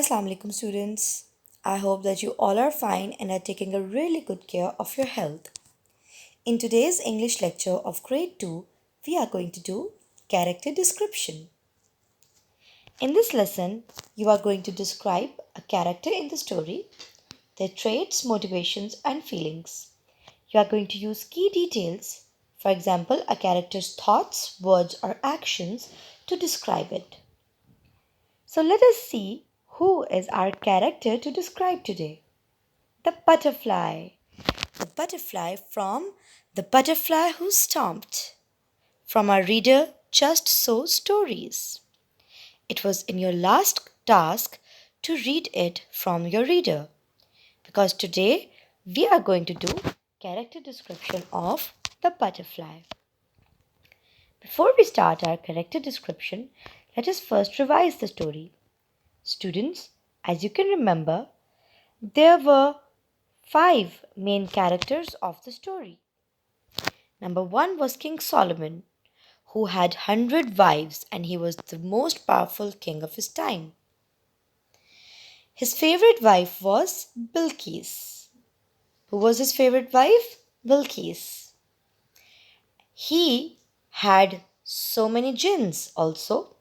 Assalamu alaikum students. I hope that you all are fine and are taking a really good care of your health. In today's English lecture of grade 2, we are going to do character description. In this lesson, you are going to describe a character in the story, their traits, motivations and feelings. You are going to use key details, for example, a character's thoughts, words or actions to describe it. So let us see who is our character to describe today. The butterfly. The butterfly from The Butterfly Who Stomped. From our reader Just So Stories. It was in your last task to read it from your reader. Because today we are going to do character description of the butterfly. Before we start our character description, let us first revise the story. Students, as you can remember, there were 5 main characters of the story. Number 1 was King Solomon, who had 100 wives and he was the most powerful king of his time. His favorite wife was Bilqis. Who was his favorite wife? Bilqis. He had so many jinns also,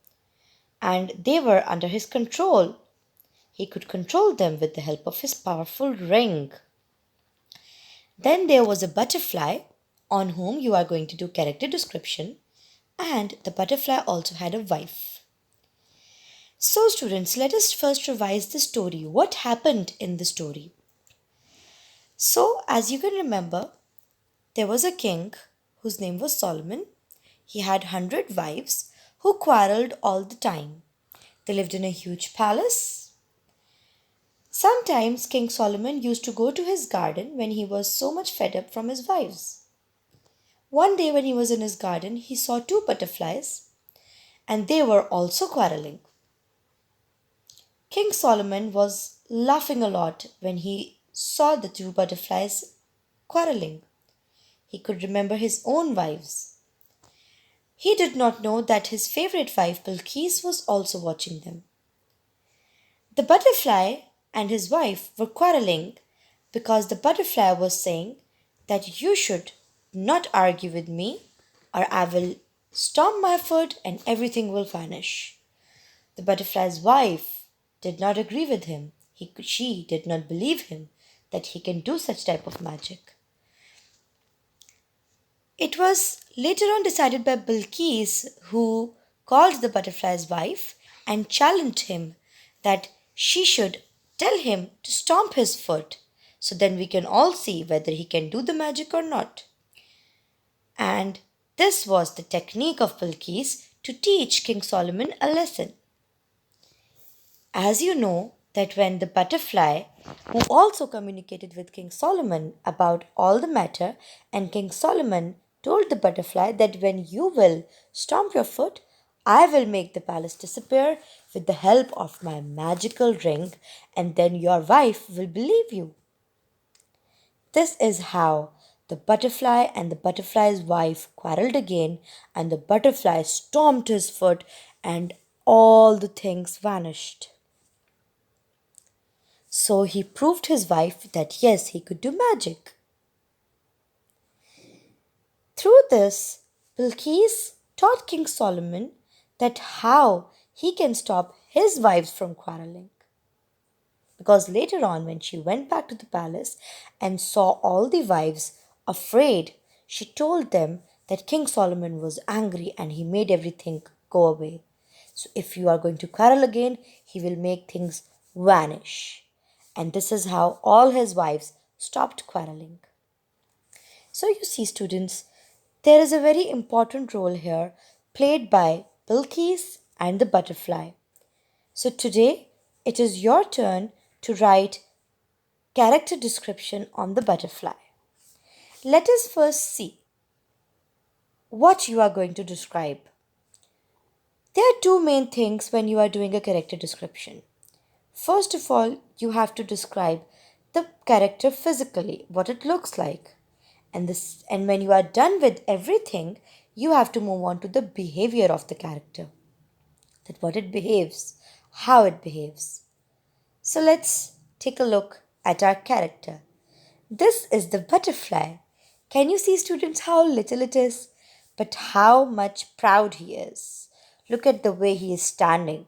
and they were under his control. He could control them with the help of his powerful ring. Then there was a butterfly on whom you are going to do character description, and the butterfly also had a wife. So students, let us first revise the story. What happened in the story? So as you can remember, there was a king whose name was Solomon. He had 100 wives who quarreled all the time. They lived in a huge palace. Sometimes King Solomon used to go to his garden when he was so much fed up from his wives. One day when he was in his garden, he saw 2 butterflies and they were also quarreling. King Solomon was laughing a lot when he saw the 2 butterflies quarreling. He could remember his own wives. He did not know that his favorite wife Bilqis was also watching them. The butterfly and his wife were quarreling because the butterfly was saying that you should not argue with me or I will stomp my foot and everything will vanish. The butterfly's wife did not agree with him. She did not believe him that he can do such type of magic. It was later on decided by Bilqis, who called the butterfly's wife and challenged him that she should tell him to stomp his foot so then we can all see whether he can do the magic or not. And this was the technique of Bilqis to teach King Solomon a lesson. As you know, that when the butterfly, who also communicated with King Solomon about all the matter, and King Solomon told the butterfly that when you will stomp your foot, I will make the palace disappear with the help of my magical ring, and then your wife will believe you. This is how the butterfly and the butterfly's wife quarreled again, and the butterfly stomped his foot, and all the things vanished. So he proved his wife that yes, he could do magic. Through this, Bilqis taught King Solomon that how he can stop his wives from quarreling. Because later on, when she went back to the palace and saw all the wives afraid, she told them that King Solomon was angry and he made everything go away. So if you are going to quarrel again, he will make things vanish. And this is how all his wives stopped quarreling. So you see, students, there is a very important role here played by Bilqis and the butterfly. So today it is your turn to write character description on the butterfly. Let us first see what you are going to describe. There are 2 main things when you are doing a character description. First of all, you have to describe the character physically, what it looks like. And when you are done with everything, you have to move on to the behavior of the character. That what it behaves, how it behaves. So let's take a look at our character. This is the butterfly. Can you see, students, how little it is? But how much proud he is. Look at the way he is standing.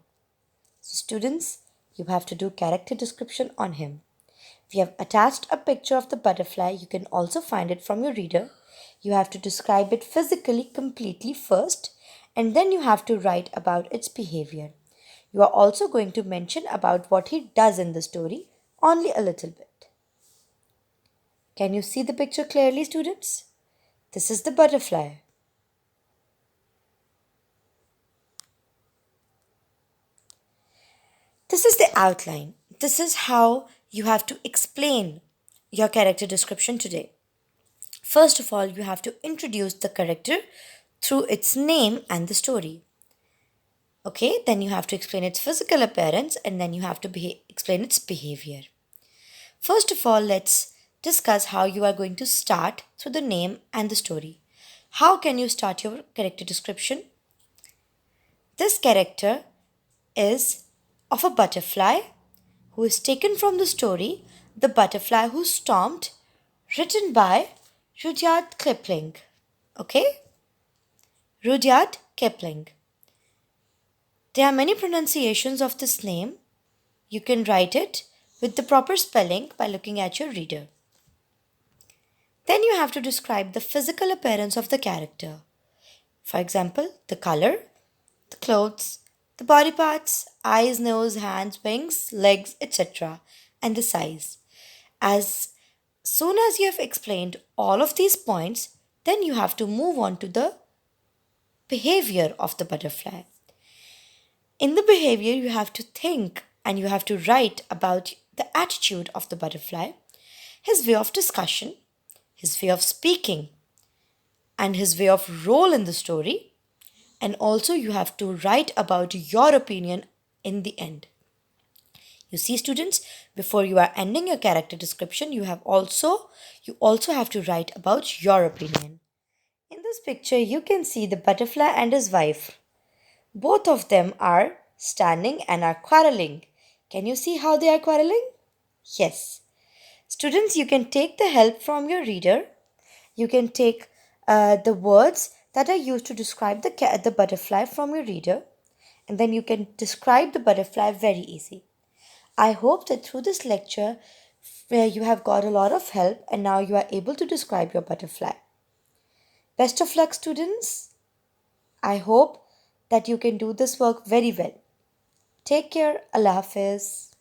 So, students, you have to do character description on him. We have attached a picture of the butterfly. You can also find it from your reader. You have to describe it physically completely first, and then you have to write about its behavior. You are also going to mention about what he does in the story, only a little bit. Can you see the picture clearly, students? This is the butterfly. This is the outline. This is how you have to explain your character description today. First of all, you have to introduce the character through its name and the story. Okay, then you have to explain its physical appearance and then you have to explain its behavior. First of all, let's discuss how you are going to start through the name and the story. How can you start your character description? This character is of a butterfly who is taken from the story The Butterfly Who Stormed, written by Rudyard Kipling. Okay? Rudyard Kipling. There are many pronunciations of this name. You can write it with the proper spelling by looking at your reader. Then you have to describe the physical appearance of the character. For example, the color, the clothes, the body parts, eyes, nose, hands, wings, legs, etc., and the size. As soon as you have explained all of these points, then you have to move on to the behavior of the butterfly. In the behavior, you have to think and you have to write about the attitude of the butterfly, his way of discussion, his way of speaking, and his way of role in the story. And also, you have to write about your opinion in the end. You see, students, before you are ending your character description, you also have to write about your opinion. In this picture, you can see the butterfly and his wife. Both of them are standing and are quarreling. Can you see how they are quarreling? Yes. Students, you can take the help from your reader. You can take the words that are used to describe the butterfly from your reader, and then you can describe the butterfly very easy. I hope that through this lecture, where you have got a lot of help and now you are able to describe your butterfly. Best of luck, students. I hope that you can do this work very well. Take care. Allah Hafiz.